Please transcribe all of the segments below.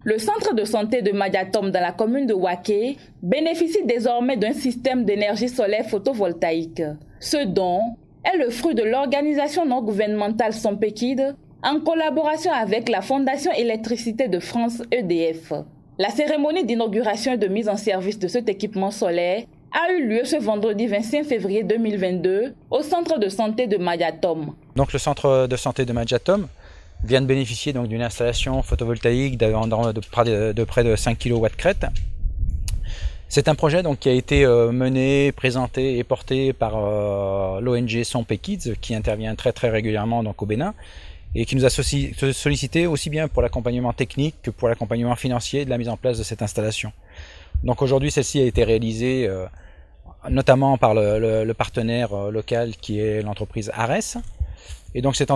Le centre de santé de Madiatom dans la commune de Waké bénéficie désormais d'un système d'énergie solaire photovoltaïque. Ce don est le fruit de l'organisation non gouvernementale Sompekid en collaboration avec la Fondation Électricité de France EDF. La cérémonie d'inauguration et de mise en service de cet équipement solaire a eu lieu ce vendredi 25 février 2022 au centre de santé de Madiatom. Donc le centre de santé de Madiatom vient de bénéficier d'une installation photovoltaïque de près de 5 kW crête. C'est un projet qui a été mené, présenté et porté par l'ONG Sompekid qui intervient très régulièrement au Bénin et qui nous a sollicité aussi bien pour l'accompagnement technique que pour l'accompagnement financier de la mise en place de cette installation. Donc aujourd'hui, celle-ci a été réalisée notamment par le partenaire local qui est l'entreprise Ares. Et donc cette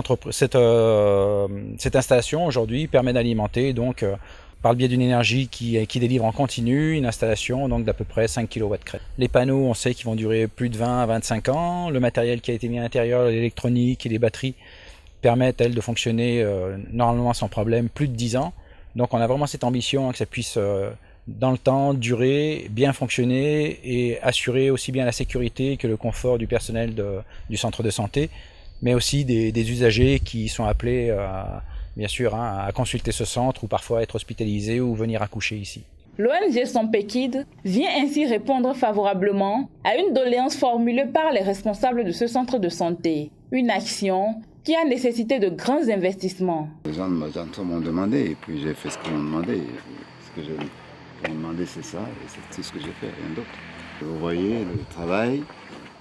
installation aujourd'hui permet d'alimenter par le biais d'une énergie qui délivre en continu une installation d'à peu près 5 kW crête. Les panneaux, on sait qu'ils vont durer plus de 20 à 25 ans. Le matériel qui a été mis à l'intérieur, l'électronique et les batteries permettent, elles, de fonctionner normalement sans problème plus de 10 ans. Donc on a vraiment cette ambition que ça puisse dans le temps durer, bien fonctionner et assurer aussi bien la sécurité que le confort du personnel du centre de santé, mais aussi des usagers qui sont appelés bien sûr à consulter ce centre ou parfois être hospitalisés ou venir accoucher ici. L'ONG Sompekid vient ainsi répondre favorablement à une doléance formulée par les responsables de ce centre de santé. Une action qui a nécessité de grands investissements. Les gens m'ont demandé et puis j'ai fait ce qu'ils m'ont demandé. Ce que j'ai demandé, c'est ça et c'est tout ce que j'ai fait, rien d'autre. Vous voyez le travail,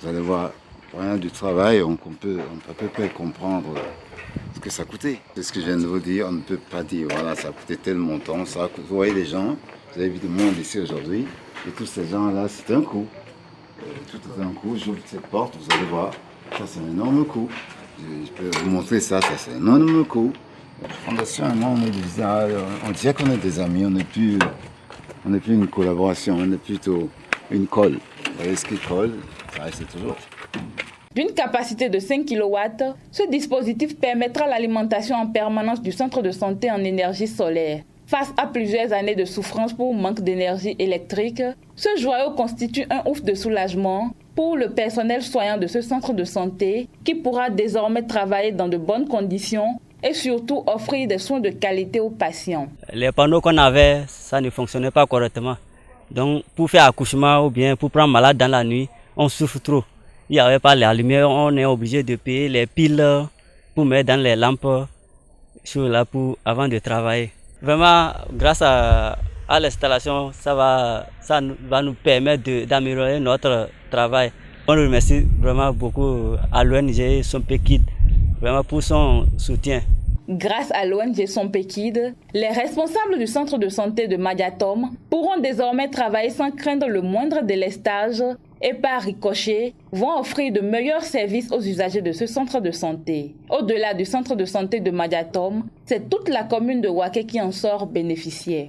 vous allez voir rien du travail, on peut à peu près comprendre ce que ça coûtait. C'est ce que je viens de vous dire, on ne peut pas dire voilà ça a coûté tel montant. Ça, vous voyez les gens, vous avez vu du monde ici aujourd'hui et tous ces gens-là, c'est un coût. Tout est un coût, j'ouvre cette porte, vous allez voir, ça c'est un énorme coût. Je peux vous montrer ça c'est un énorme coût. La fondation et moi, on dirait qu'on est des amis, on n'est plus une collaboration, on est plutôt une colle. Vous voyez ce qui colle, ça reste toujours. D'une capacité de 5 kW, ce dispositif permettra l'alimentation en permanence du centre de santé en énergie solaire. Face à plusieurs années de souffrance pour manque d'énergie électrique, ce joyau constitue un ouf de soulagement pour le personnel soignant de ce centre de santé qui pourra désormais travailler dans de bonnes conditions et surtout offrir des soins de qualité aux patients. Les panneaux qu'on avait, ça ne fonctionnait pas correctement. Donc pour faire accouchement ou bien pour prendre malade dans la nuit, on souffre trop. Il n'y avait pas la lumière, on est obligé de payer les piles pour mettre dans les lampes avant de travailler. Vraiment, grâce à l'installation, ça va nous permettre d'améliorer notre travail. On remercie vraiment beaucoup à l'ONG Sompekid vraiment pour son soutien. Grâce à l'ONG Sompekid, les responsables du centre de santé de Madiatom pourront désormais travailler sans craindre le moindre délestage et par ricochet vont offrir de meilleurs services aux usagers de ce centre de santé. Au-delà du centre de santé de Madiatom, c'est toute la commune de Waké qui en sort bénéficiaire.